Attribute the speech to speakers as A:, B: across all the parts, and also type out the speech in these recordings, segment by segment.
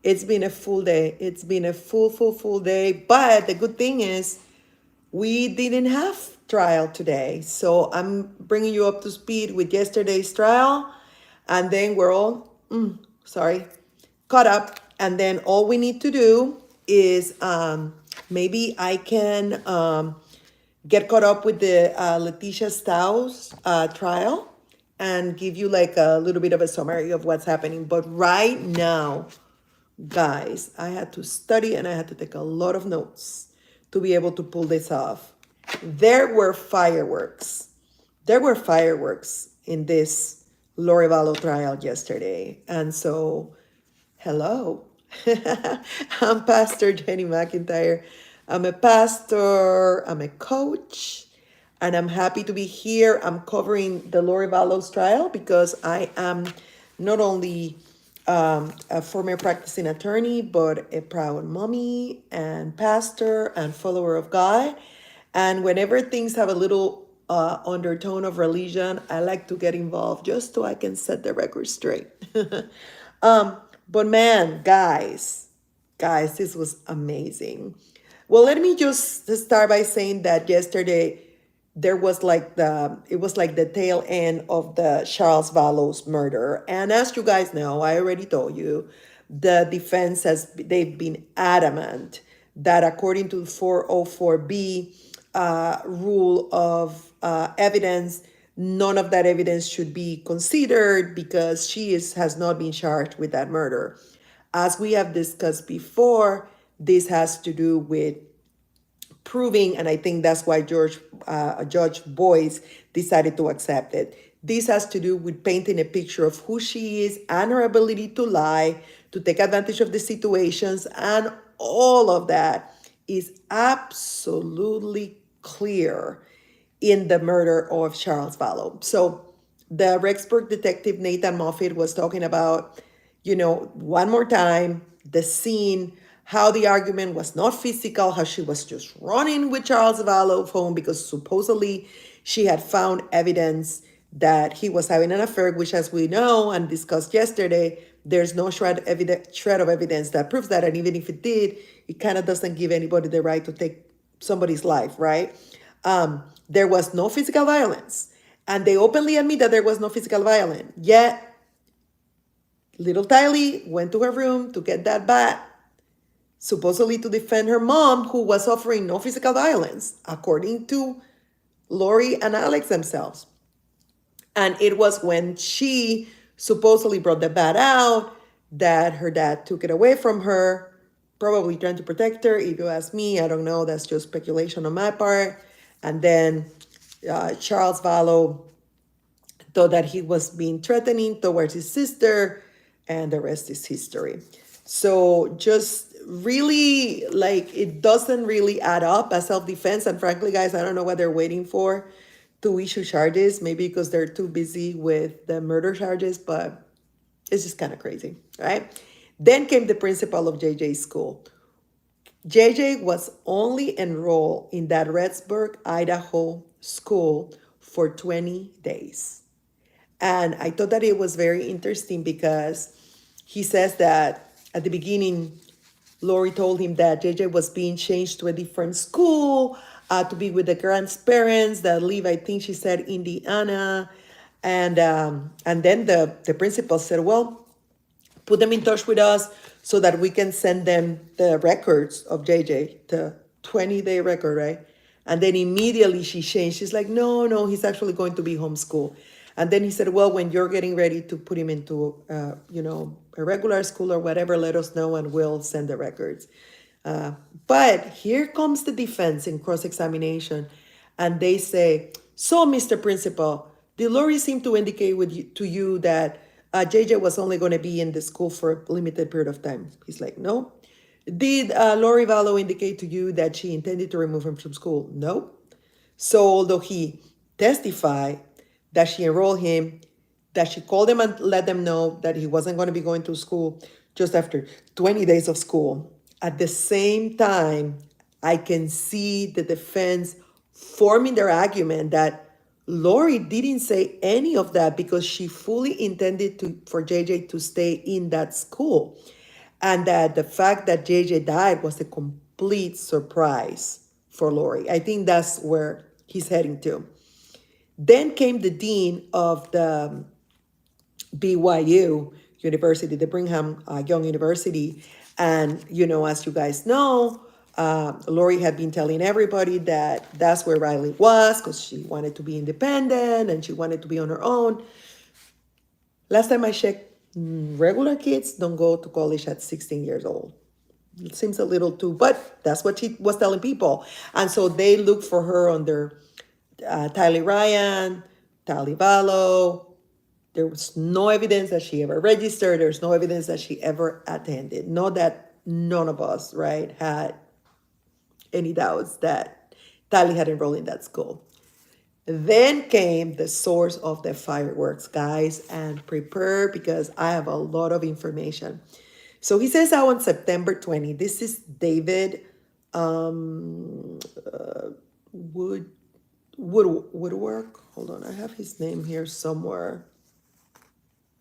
A: It's been a full day. It's been a full day. But the good thing is we didn't have trial today. So I'm bringing you up to speed with yesterday's trial. And then we're all, sorry, caught up. And then all we need to do is maybe I can get caught up with the Letitia Stau's trial and give you like a little bit of a summary of what's happening. But right now, guys, I had to study and I had to take a lot of notes to be able to pull this off. There were fireworks. There were fireworks in this Lori Vallow trial yesterday. And so, hello. I'm Pastor Jenny McIntyre. I'm a pastor, I'm a coach, and I'm happy to be here. I'm covering the Lori Vallow's trial because I am not only a former practicing attorney, but a proud mommy and pastor and follower of God. And whenever things have a little undertone of religion, I like to get involved just so I can set the record straight. But man, guys, this was amazing. Well, let me just start by saying that yesterday there was like it was like the tail end of the Charles Vallow's murder. And as you guys know, I already told you, the defense they've been adamant that according to the 404B rule of evidence, none of that evidence should be considered because has not been charged with that murder. As we have discussed before, this has to do with proving, and I think that's why Judge Boyce decided to accept it. This has to do with painting a picture of who she is and her ability to lie, to take advantage of the situations, and all of that is absolutely clear in the murder of Charles Vallow. So the Rexburg detective Nathan Moffat was talking about, one more time, the scene, how the argument was not physical, how she was just running with Charles Vallow home because supposedly she had found evidence that he was having an affair, which, as we know and discussed yesterday, there's no shred of evidence that proves that. And even if it did, it kind of doesn't give anybody the right to take somebody's life, right? There was no physical violence. And they openly admit that there was no physical violence. Yet, little Tylee went to her room to get that bat, supposedly to defend her mom, who was offering no physical violence, according to Lori and Alex themselves. And it was when she supposedly brought the bat out that her dad took it away from her, probably trying to protect her. If you ask me, I don't know. That's just speculation on my part. And then Charles Vallow thought that he was being threatening towards his sister, and the rest is history. So just really, like, it doesn't really add up as self-defense. And frankly, guys, I don't know what they're waiting for to issue charges, maybe because they're too busy with the murder charges, but it's just kind of crazy, right? Then came the principal of JJ's school. JJ was only enrolled in that Redsburg, Idaho school for 20 days. And I thought that it was very interesting because he says that at the beginning, Lori told him that JJ was being changed to a different school, to be with the grandparents that live, I think she said, Indiana. And then the principal said, well, put them in touch with us so that we can send them the records of JJ, the 20-day record, right? And then immediately she changed. She's like, no, he's actually going to be homeschooled. And then he said, well, when you're getting ready to put him into, a regular school or whatever, let us know and we'll send the records. But here comes the defense in cross-examination. And they say, so, Mr. Principal, did Lori seem to indicate to you that JJ was only going to be in the school for a limited period of time? He's like, no. Did Lori Vallow indicate to you that she intended to remove him from school? No. So although he testified that she enrolled him, that she called him and let them know that he wasn't going to be going to school just after 20 days of school, at the same time, I can see the defense forming their argument that Lori didn't say any of that because she fully intended for JJ to stay in that school. and that the fact that JJ died was a complete surprise for Lori. I think that's where he's heading to. Then came the dean of the BYU University, the Brigham Young University. And, as you guys know, Lori had been telling everybody that that's where Riley was because she wanted to be independent and she wanted to be on her own. Last time I checked, regular kids don't go to college at 16 years old. It seems a little too, but that's what she was telling people. And so they looked for her under Tyler Ryan, Tali Vallow. There was no evidence that she ever registered. There's no evidence that she ever attended. Not that none of us, right, had any doubts that Tali had enrolled in that school. Then came the source of the fireworks, guys, and prepare because I have a lot of information. So he says out on September 20. This is David Woodwork. Hold on, I have his name here somewhere.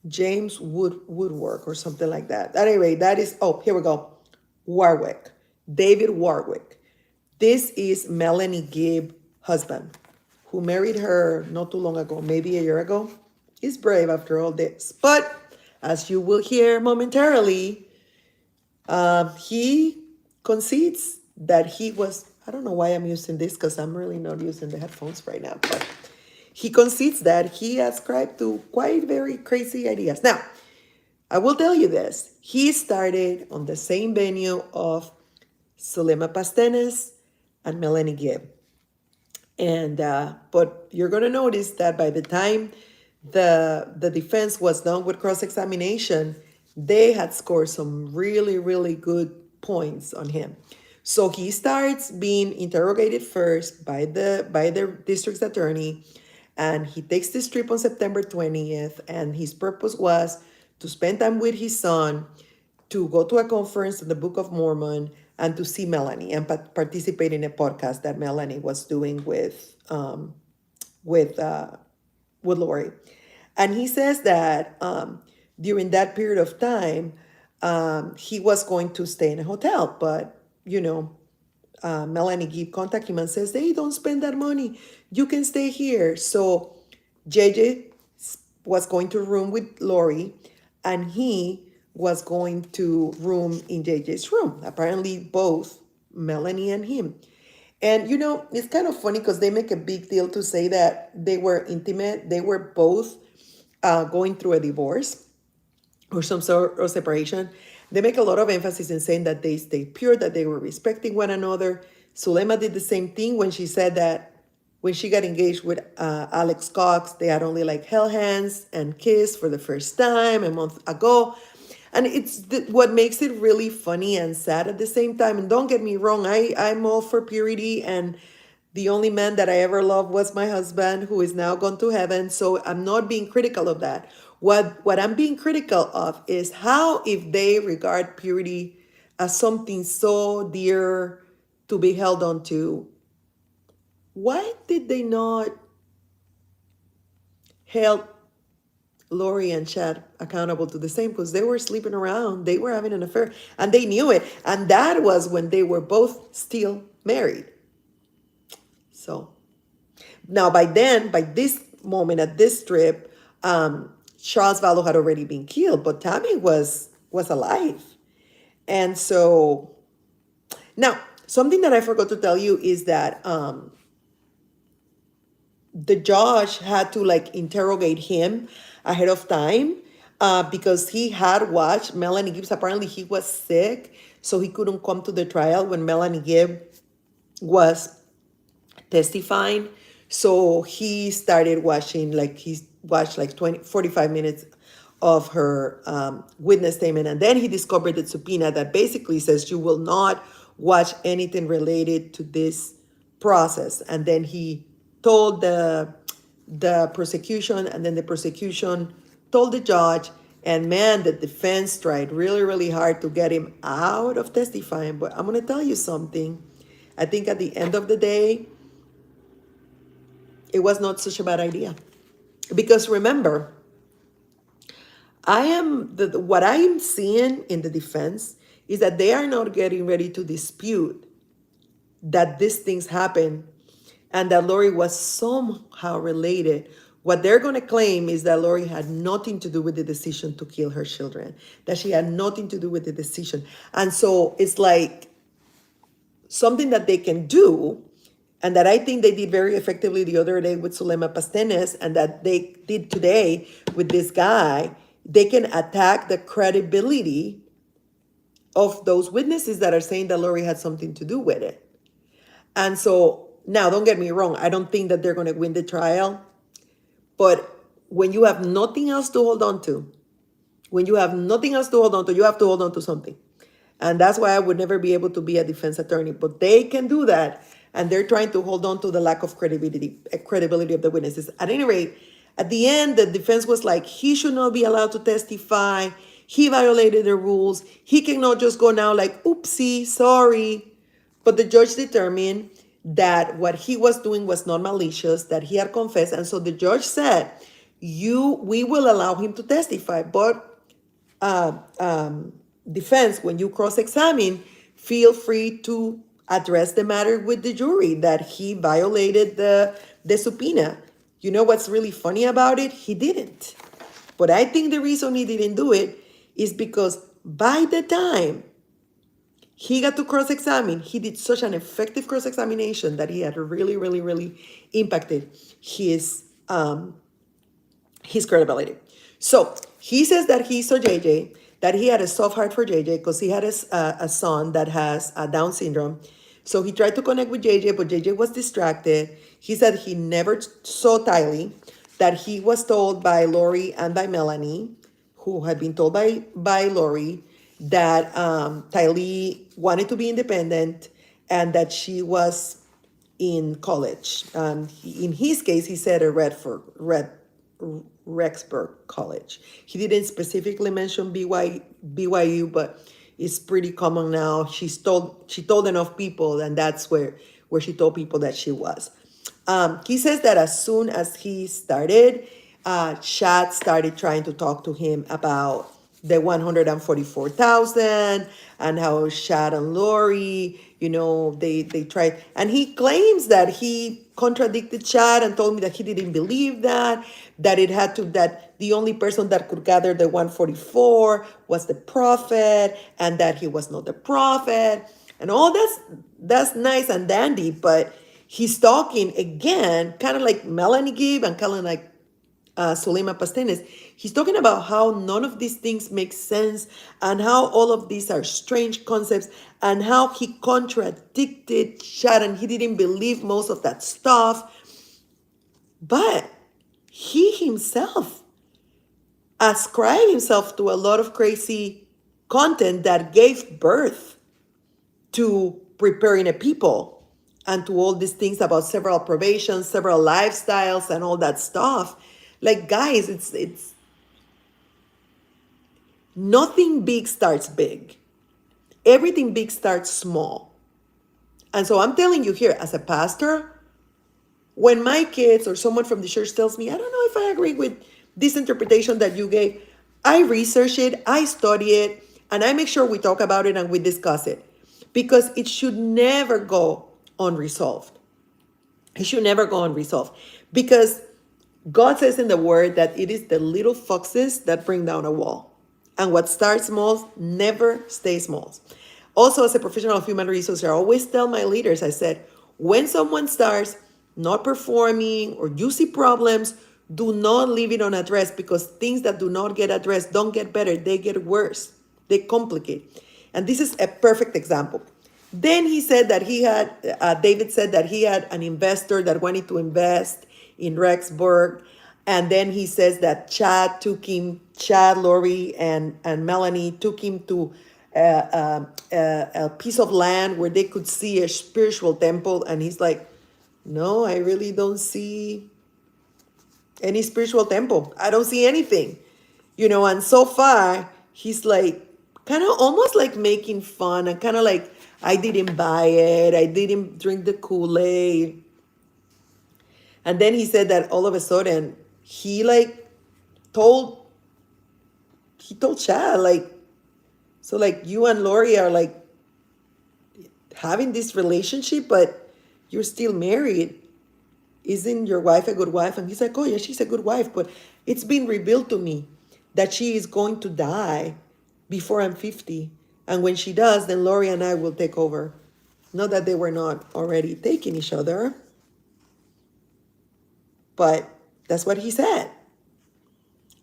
A: James Woodwork or something like that. Anyway, that is, here we go. Warwick. David Warwick. This is Melanie Gibbs' husband, who married her not too long ago, maybe a year ago. He's brave after all this. But as you will hear momentarily, he concedes that he was, I don't know why I'm using this because I'm really not using the headphones right now, but he concedes that he ascribed to quite very crazy ideas. Now, I will tell you this. He started on the same venue of Zulema Pastenes and Melanie Gibb. And but you're going to notice that by the time the defense was done with cross-examination, they had scored some really, really good points on him. So he starts being interrogated first by the district's attorney, and he takes this trip on September 20th, and his purpose was to spend time with his son, to go to a conference in the Book of Mormon, and to see Melanie and participate in a podcast that Melanie was doing with Lori. And he says that during that period of time, he was going to stay in a hotel, but Melanie Gibb contacted him and says, hey, don't spend that money. You can stay here. So JJ was going to room with Lori, and he was going to room in JJ's room. Apparently both Melanie and him. And it's kind of funny because they make a big deal to say that they were intimate. They were both going through a divorce or some sort of separation. They make a lot of emphasis in saying that they stayed pure, that they were respecting one another. Zulema did the same thing when she said that when she got engaged with Alex Cox, they had only held hands and kissed for the first time a month ago. And it's what makes it really funny and sad at the same time. And don't get me wrong, I'm all for purity, and the only man that I ever loved was my husband, who is now gone to heaven. So I'm not being critical of that. What I'm being critical of is how, if they regard purity as something so dear to be held on to, why did they not hold Lori and Chad accountable to the same? Because they were sleeping around, they were having an affair, and they knew it. And that was when they were both still married. So now by this moment at this trip, Charles Vallow had already been killed, but Tammy was alive. And so now something that I forgot to tell you is that the judge had to interrogate him ahead of time because he had watched Melanie Gibbs. Apparently he was sick, so he couldn't come to the trial when Melanie Gibbs was testifying. So he started watching, he watched 45 minutes of her witness statement. And then he discovered the subpoena that basically says you will not watch anything related to this process. And then he told the prosecution, and then the prosecution told the judge. And man, the defense tried really, really hard to get him out of testifying. But I'm going to tell you something. I think at the end of the day, it was not such a bad idea. Because remember, what I am seeing in the defense is that they are not getting ready to dispute that these things happen and that Lori was somehow related. What they're going to claim is that Lori had nothing to do with the decision to kill her children, that she had nothing to do with the decision. And so it's like something that they can do, and that I think they did very effectively the other day with Zulema Pastenes, and that they did today with this guy. They can attack the credibility of those witnesses that are saying that Lori had something to do with it. And so now, don't get me wrong, I don't think that they're going to win the trial. But when you have nothing else to hold on to, when you have nothing else to hold on to, you have to hold on to something. And that's why I would never be able to be a defense attorney. But they can do that. And they're trying to hold on to the lack of credibility of the witnesses. At any rate, at the end, the defense was like, he should not be allowed to testify. He violated the rules. He cannot just go now like, oopsie, sorry. But the judge determined that what he was doing was not malicious, that he had confessed. And so the judge said, we will allow him to testify. But defense, when you cross-examine, feel free to address the matter with the jury that he violated the subpoena. You know what's really funny about it? He didn't. But I think the reason he didn't do it is because by the time he got to cross-examine, he did such an effective cross-examination that he had really, really, really impacted his credibility. So he says that he saw JJ, that he had a soft heart for JJ because he had a son that has Down syndrome. So he tried to connect with JJ, but JJ was distracted. He said he never saw Tylee, that he was told by Lori and by Melanie, who had been told by Lori, that Tylee wanted to be independent and that she was in college. In his case, he said a Rexburg College. He didn't specifically mention BYU, but it's pretty common now. She told enough people, and that's where she told people that she was. He says that as soon as he started, Chad started trying to talk to him about the 144,000 and how Chad and Lori, they tried. And he claims that he contradicted Chad and told me that he didn't believe that that the only person that could gather the 144 was the prophet, and that he was not the prophet. And all that's nice and dandy, but he's talking again, kind of like Melanie Gibb and kind of like Zulema Pastenes. He's talking about how none of these things make sense and how all of these are strange concepts and how he contradicted Chad and he didn't believe most of that stuff. But he himself ascribed himself to a lot of crazy content that gave birth to preparing a people and to all these things about several probations, several lifestyles, and all that stuff. Like, guys, it's nothing big starts big. Everything big starts small. And so I'm telling you here, as a pastor, when my kids or someone from the church tells me, I don't know if I agree with this interpretation that you gave, I research it, I study it, and I make sure we talk about it and we discuss it. Because it should never go unresolved. It should never go unresolved. Because God says in the word that it is the little foxes that bring down a wall. And what starts small never stays small. Also, as a professional of human resources, I always tell my leaders, I said, when someone starts not performing or you see problems, do not leave it unaddressed, because things that do not get addressed don't get better, they get worse. They complicate. And this is a perfect example. Then he said that David said that he had an investor that wanted to invest in Rexburg. And then he says that Chad, Lori, and Melanie took him to a piece of land where they could see a spiritual temple. And he's like, no, I really don't see any spiritual temple. I don't see anything, and so far he's like kind of almost like making fun and kind of like, I didn't buy it. I didn't drink the Kool-Aid. And then he said that all of a sudden he like told he told Chad, like, so like you and Lori are like having this relationship, but you're still married. Isn't your wife a good wife? And he's like, oh yeah, she's a good wife, but it's been revealed to me that she is going to die before I'm 50. And when she does, then Lori and I will take over. Not that they were not already taking each other, but that's what he said.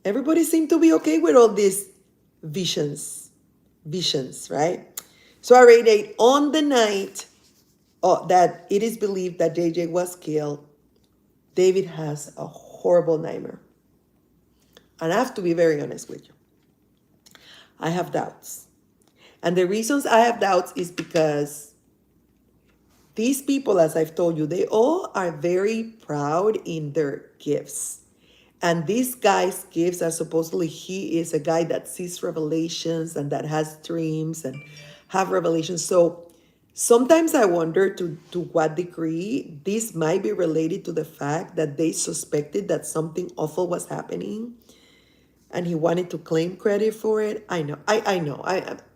A: Everybody seemed to be okay with all these visions, right? So I radiate on the night that it is believed that JJ was killed. David has a horrible nightmare. And I have to be very honest with you. I have doubts. And the reasons I have doubts is because these people, as I've told you, they all are very proud in their gifts. And this guy's gifts are supposedly he is a guy that sees revelations and that has dreams and have revelations. So sometimes I wonder to what degree this might be related to the fact that they suspected that something awful was happening and he wanted to claim credit for it. I know.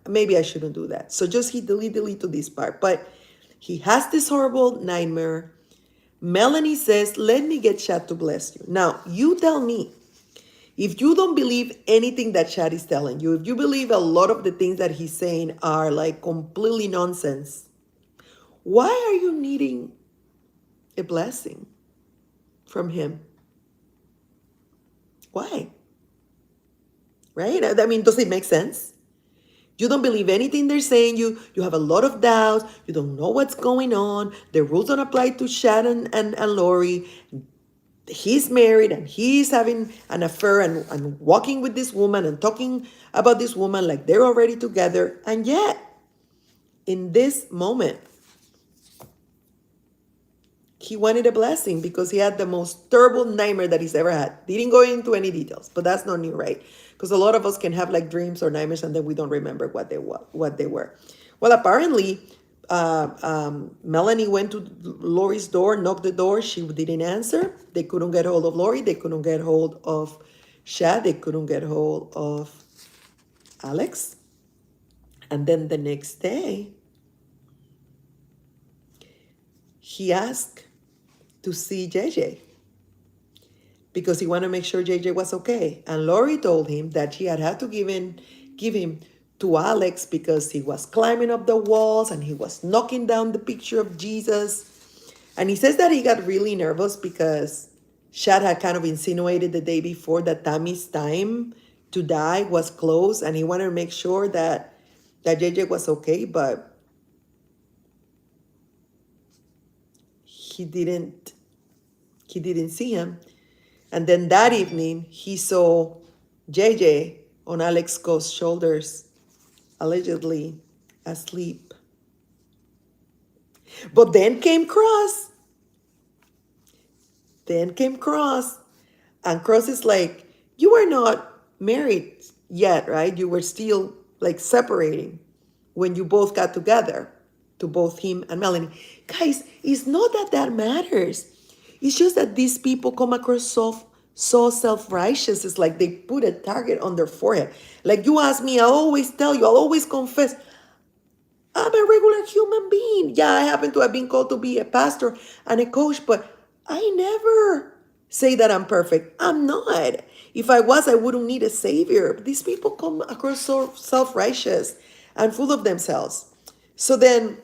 A: Maybe I shouldn't do that. So just he delete to this part. But he has this horrible nightmare. Melanie says, let me get Chad to bless you. Now, you tell me, if you don't believe anything that Chad is telling you, if you believe a lot of the things that he's saying are like completely nonsense, why are you needing a blessing from him? Why? Right? I mean, does it make sense? You don't believe anything they're saying. You have a lot of doubts. You don't know what's going on. The rules don't apply to Shannon and Lori. He's married and he's having an affair and walking with this woman and talking about this woman like they're already together. And yet, in this moment, he wanted a blessing because he had the most terrible nightmare that he's ever had. Didn't go into any details, but that's not new, right? Because a lot of us can have like dreams or nightmares and then we don't remember what they were. Well, apparently, Melanie went to Lori's door, knocked the door. She didn't answer. They couldn't get hold of Lori. They couldn't get hold of Shad. They couldn't get hold of Alex. And then the next day, he asked to see JJ because he wanted to make sure JJ was okay. And Lori told him that she had to give him to Alex because he was climbing up the walls and he was knocking down the picture of Jesus. And he says that he got really nervous because Shad had kind of insinuated the day before that Tammy's time to die was close and he wanted to make sure that JJ was okay, but he didn't see him. And then that evening, he saw JJ on Alex's shoulders, allegedly asleep. But then came Cross. And Cross is like, you were not married yet, right? You were still like separating when you both got together, to both him and Melanie. Guys, it's not that matters. It's just that these people come across so self-righteous. It's like they put a target on their forehead. Like you ask me, I'll always tell you, I'll always confess, I'm a regular human being. Yeah, I happen to have been called to be a pastor and a coach, but I never say that I'm perfect. I'm not. If I was, I wouldn't need a savior. But these people come across so self-righteous and full of themselves. So then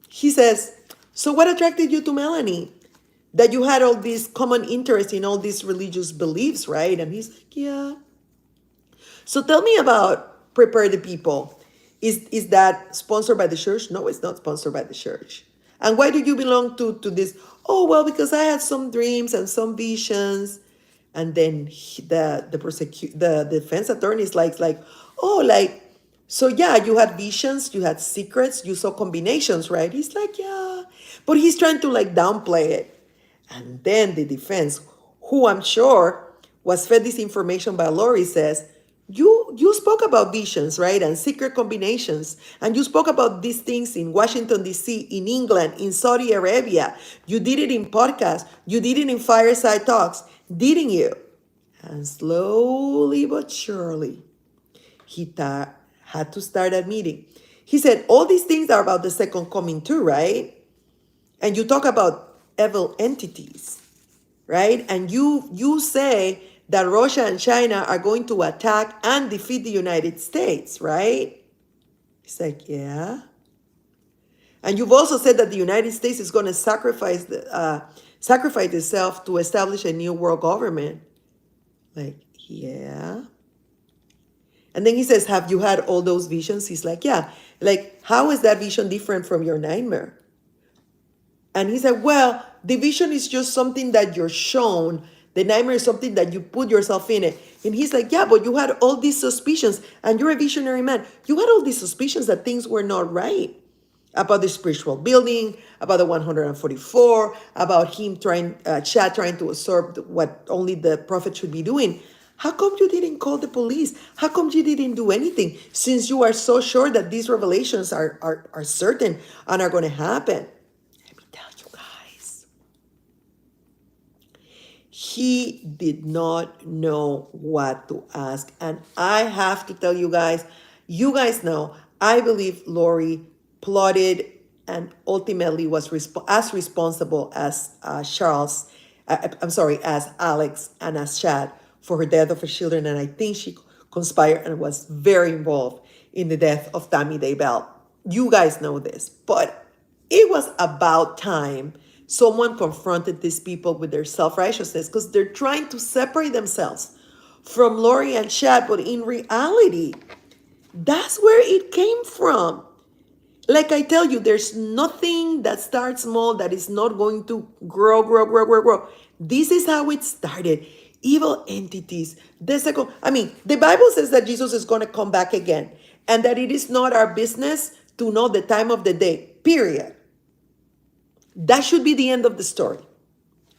A: he says, so what attracted you to Melanie? That you had all this common interest in all these religious beliefs, right? And he's like, yeah. So tell me about Prepare the People. Is that sponsored by the church? No, it's not sponsored by the church. And why do you belong to this? Oh, well, because I had some dreams and some visions. And then the defense attorney is like, oh, like, so yeah, you had visions, you had secrets, you saw combinations, right? He's like, yeah. But he's trying to like downplay it. And then the defense, who I'm sure was fed this information by Lori, says, you spoke about visions, right? And secret combinations. And you spoke about these things in Washington, D.C., in England, in Saudi Arabia. You did it in podcasts. You did it in fireside talks, didn't you? And slowly but surely, had to start admitting. He said, all these things are about the second coming too, right? And you talk about evil entities, right? And you say that Russia and China are going to attack and defeat the United States, right? He's like, yeah. And you've also said that the United States is going to sacrifice itself to establish a new world government. Like, yeah. And then he says, have you had all those visions? He's like, yeah. Like, how is that vision different from your nightmare? And he said, well, the vision is just something that you're shown. The nightmare is something that you put yourself in it. And he's like, yeah, but you had all these suspicions, and you're a visionary man. You had all these suspicions that things were not right. About the spiritual building, about the 144, about him Chad trying to usurp what only the prophet should be doing. How come you didn't call the police? How come you didn't do anything? Since you are so sure that these revelations are certain and are going to happen. Let me tell you guys. He did not know what to ask. And I have to tell you guys know, I believe Lori plotted and ultimately was as responsible as as Alex and as Chad for her death of her children. And I think she conspired and was very involved in the death of Tammy Daybell. You guys know this, but it was about time someone confronted these people with their self-righteousness, because they're trying to separate themselves from Lori and Chad, but in reality, that's where it came from. Like I tell you, there's nothing that starts small that is not going to grow. This is how it started. Evil entities. The Bible says that Jesus is going to come back again, and that it is not our business to know the time of the day, period. That should be the end of the story.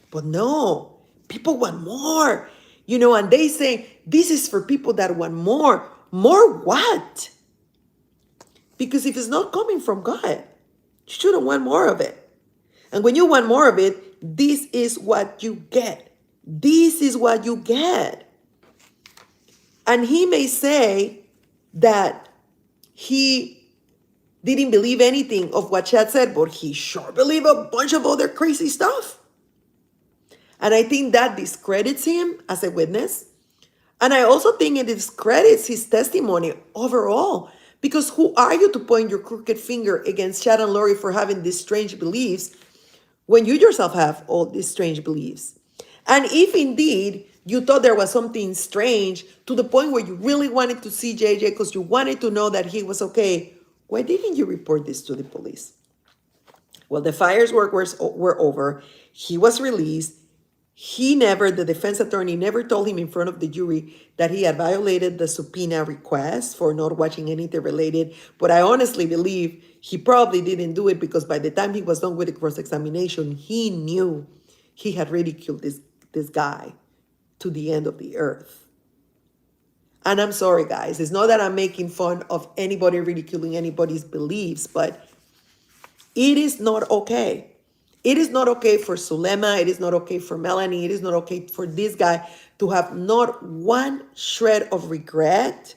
A: But no, people want more, and they say, this is for people that want more. More what? Because if it's not coming from God, you shouldn't want more of it. And when you want more of it, this is what you get. This is what you get. And he may say that he didn't believe anything of what Chad said, but he sure believed a bunch of other crazy stuff. And I think that discredits him as a witness. And I also think it discredits his testimony overall. Because who are you to point your crooked finger against Chad and Lori for having these strange beliefs when you yourself have all these strange beliefs? And if indeed you thought there was something strange to the point where you really wanted to see JJ because you wanted to know that he was okay, why didn't you report this to the police? Well, the fires were over. He was released. The defense attorney never told him in front of the jury that he had violated the subpoena request for not watching anything related. But I honestly believe he probably didn't do it because by the time he was done with the cross-examination, he knew he had ridiculed this guy to the end of the earth. And I'm sorry, guys. It's not that I'm making fun of anybody ridiculing anybody's beliefs, but it is not okay. It is not okay for Sulema. It is not okay for Melanie. It is not okay for this guy to have not one shred of regret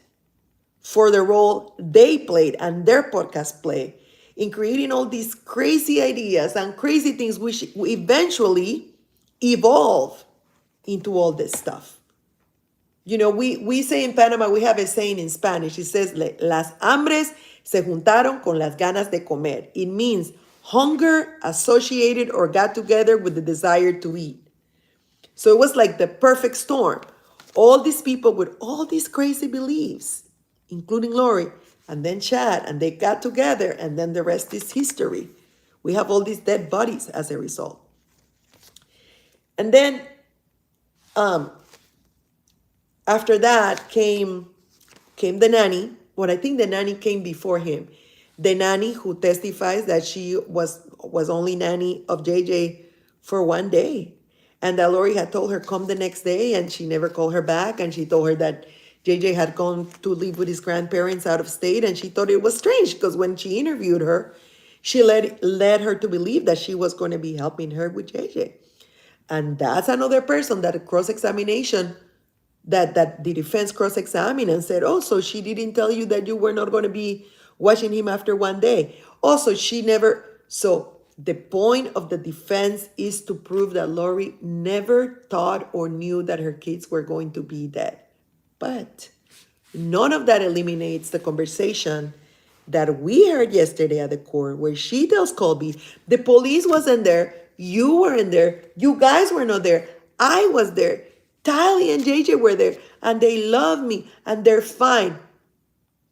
A: for the role they played and their podcast played in creating all these crazy ideas and crazy things which eventually evolve into all this stuff. We say in Panama, we have a saying in Spanish. It says, las hambres se juntaron con las ganas de comer. It means hunger associated or got together with the desire to eat. So it was like the perfect storm. All these people with all these crazy beliefs, including Lori, and then Chad, and they got together, and then the rest is history. We have all these dead bodies as a result. And then after that came the nanny. Well, I think the nanny came before him. The nanny who testifies that she was only nanny of JJ for one day. And that Lori had told her come the next day, and she never called her back. And she told her that JJ had gone to live with his grandparents out of state. And she thought it was strange because when she interviewed her, she led her to believe that she was going to be helping her with JJ. And that's another person that a cross-examination that the defense cross-examined and said, oh, so she didn't tell you that you were not going to be watching him after one day. Also, she never, so the point of the defense is to prove that Lori never thought or knew that her kids were going to be dead. But none of that eliminates the conversation that we heard yesterday at the court where she tells Colby, the police wasn't there, you weren't there, you guys were not there, I was there, Tally and JJ were there, and they love me, and they're fine.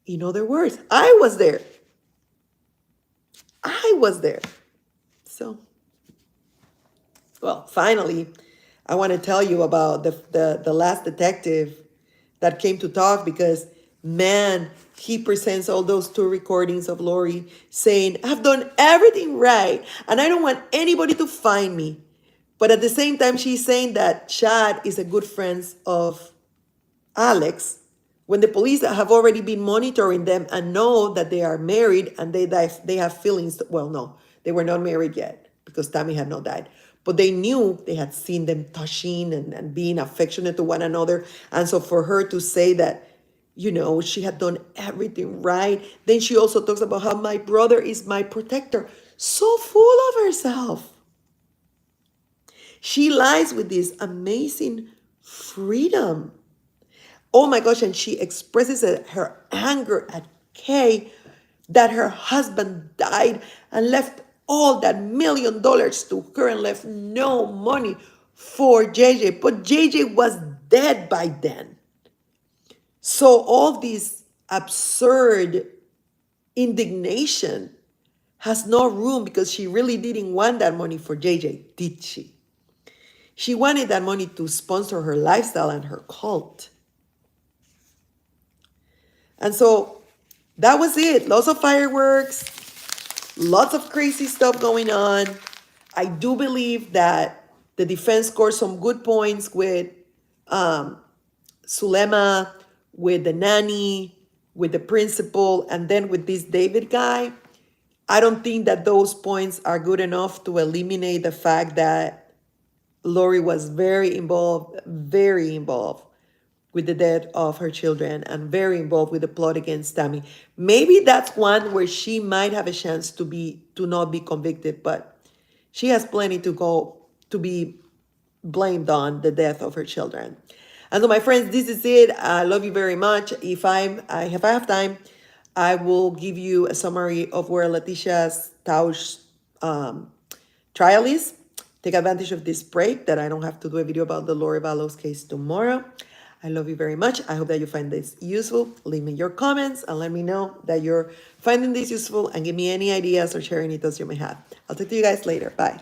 A: In other words, I was there. I was there. So, well, finally, I want to tell you about the last detective that came to talk because, man, he presents all those two recordings of Lori saying, I've done everything right and I don't want anybody to find me. But at the same time, she's saying that Chad is a good friend of Alex when the police have already been monitoring them and know that they are married and they have feelings. Well, no, they were not married yet because Tammy had not died. But they knew they had seen them touching and being affectionate to one another. And so for her to say that, she had done everything right. Then she also talks about how my brother is my protector. So full of herself. She lies with this amazing freedom. Oh my gosh, and she expresses her anger at Kay that her husband died and left all that $1 million to her and left no money for JJ. But JJ was dead by then. So all this absurd indignation has no room because she really didn't want that money for JJ, did she? She wanted that money to sponsor her lifestyle and her cult. And so that was it. Lots of fireworks, lots of crazy stuff going on. I do believe that the defense scored some good points with Sulema, with the nanny, with the principal, and then with this David guy. I don't think that those points are good enough to eliminate the fact that Lori was very involved with the death of her children and very involved with the plot against Tammy. Maybe that's one where she might have a chance to not be convicted, but she has plenty to be blamed on the death of her children. And so, my friends, this is it. I love you very much. If I have time, I will give you a summary of where Leticia's Tausch trial is. Take advantage of this break that I don't have to do a video about the Lori Vallow's case tomorrow. I love you very much. I hope that you find this useful. Leave me your comments and let me know that you're finding this useful and give me any ideas or share any thoughts you may have. I'll talk to you guys later. Bye.